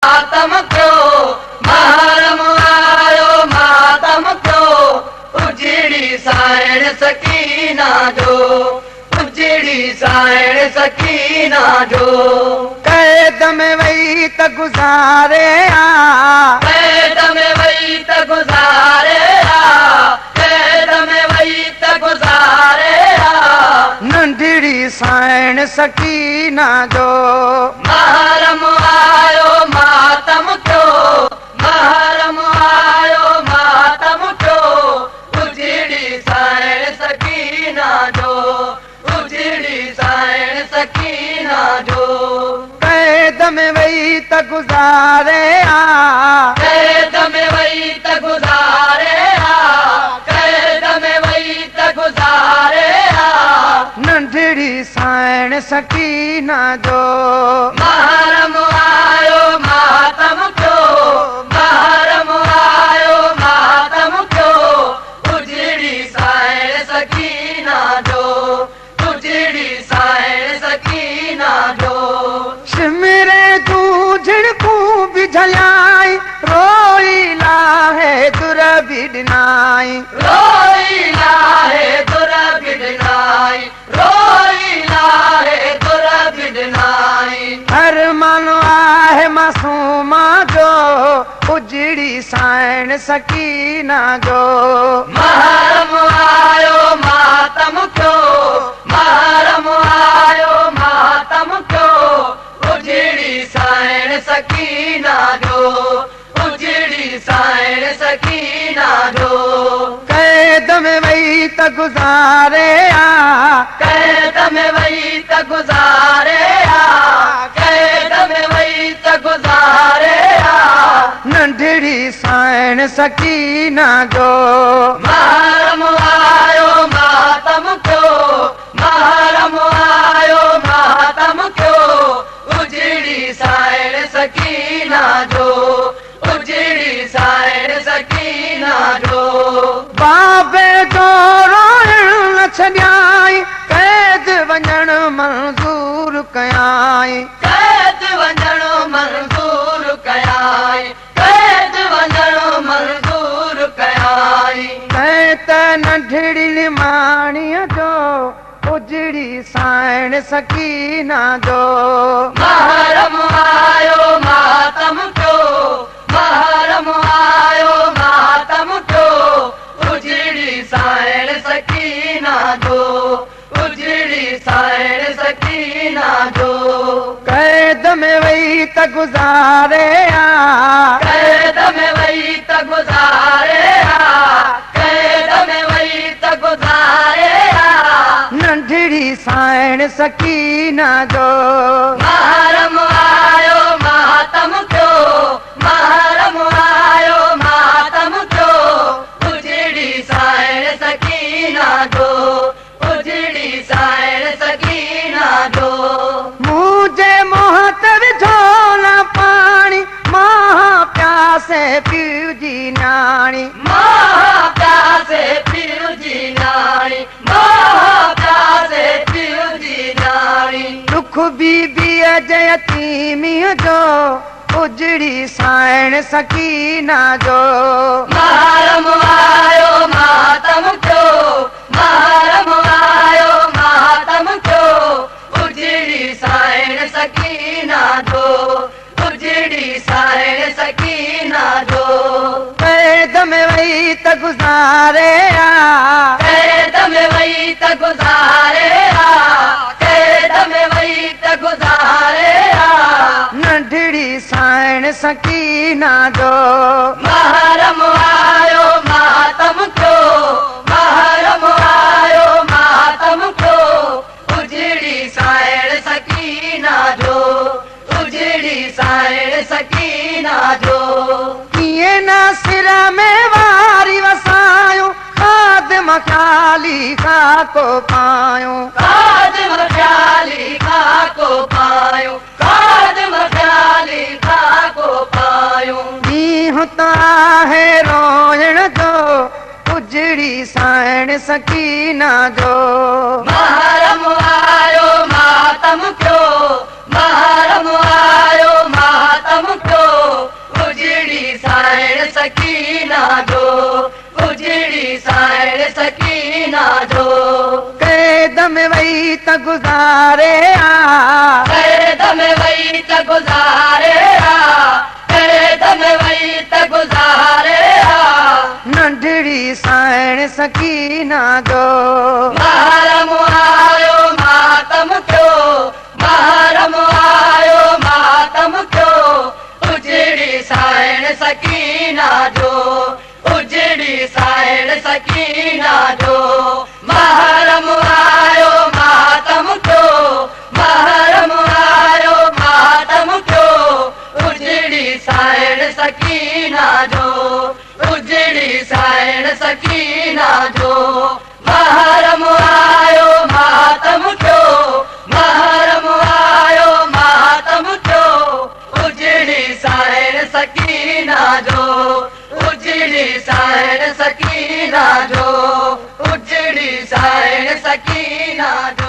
मातम क्यों महरम आयो मातम क्यों उजड़ी साइण सकीना जो उजड़ी साइण सकीना जो कैद में वही त गुज़ारे कैद में वही त गुज़ारे कैद में वही त गुज़ारे नंढड़ी साइण सकीना जो महरम आयो मातम क्यों महरम आयो मातम क्यों उजड़ी साइण सकीना जो उजड़ी साइण सकीना जो कैद में वही त गुज़ारे कैद में वही त गुज़ारे कैद में वही त गुज़ारे नंढड़ी साइण सकीना जो महरम आयो मातम क्यों महरम आयो मातम क्यों उजड़ी साइण सकीना जो उजड़ी साइण सकीना जो सिमरे दूजण को भी झलाई रोई लाहे दुर बिडनाई रोई लाहे दुर बिडनाई रोई लाहे दुर बिडनाई हर मानो आहे मासूमा जो उजड़ी साइण सकीना जो महरम आयो मातम क्यों महरम आयो मातम क्यों उजड़ी साइण सकीना जो उजड़ी साइण सकीना जो कैद में वही त गुज़ारे कैद में वही त गुज़ारे कैद में वही त गुज़ारे नंढड़ी साइण सकीना जो महरम आयो मातम क्यों महरम आयो मातम क्यों उजड़ी साइण सकीना जो उजड़ी साइण सकीना जो बाबे जो रोइण न छॾियाई कैद वञण मंज़ूर कयाई कैद वञण मंज़ूर कयाई कैद वञण मंज़ूर कयाई तंहिं त नंढड़ी निमाणीअ जो उजड़ी साइण सकीना जो महरम आयो मातम क्यों महरम आयो मातम क्यों उजड़ी साइण सकीना जो उजड़ी साइण सकीना जो कैद में वही त गुज़ारे कैद में वही त गुज़ारे कैद में वही त गुज़ारे नंढड़ी साइण सकीना जो महरम आयो मातम क्यों महरम आयो मातम क्यों उजड़ी साइण सकीना जो उजड़ी साइण सकीना जो मुझे मोहत विझो न पानी मां प्यासे पियो जी नानी मां प्यासे पियो जी नानी मां प्यासे पियो जी नानी दुख बीबीअ जे यतीमीअ जो उजड़ी साइण सकीना जो महरम आयो मातम क्यों महरम आयो मातम क्यों उजड़ी साइण सकीना जो उजड़ी साइण सकीना जो कैद में वही त गुज़ारे कैद में वही त गुज़ारे कैद में वही त गुज़ारे नंढड़ी साइण सकीना जो महरम आयो मातम क्यों महरम आयो मातम क्यों उजड़ी साइण सकीना जो उजड़ी साइण सकीना जो किए न सिर में वारी वसायो खादम ख़ाली खाको पायो खादम ख़्याली खाको पायो खादम ख़्याली खाको पायो मींहुं त आहे रोइण जो उजड़ी साइण सकीना जो महरम आयो मातम क्यों महरम आयो मातम क्यों सकीना जो उजड़ी साइण सकीना जो कैद में वही त गुज़ारे आ कैद में वही त गुज़ारे कैद में वही त गुज़ारे नंढड़ी साइण सकीना जो महरम आयो मातम क्यों महरम आयो मातम क्यों उजड़ी साइण सकीना जो उजड़ी साइण सकीना जो महरम आयो मातम क्यों महरम आयो मातम क्यों उजड़ी साइण सकीना जो उजड़ी साइण सकीना जो महरम आयो मातम क्यों महरम आयो मातम क्यों उजड़ी साइण सकीना जो उजड़ी साइण सकीना जो उजड़ी साइण सकीना जो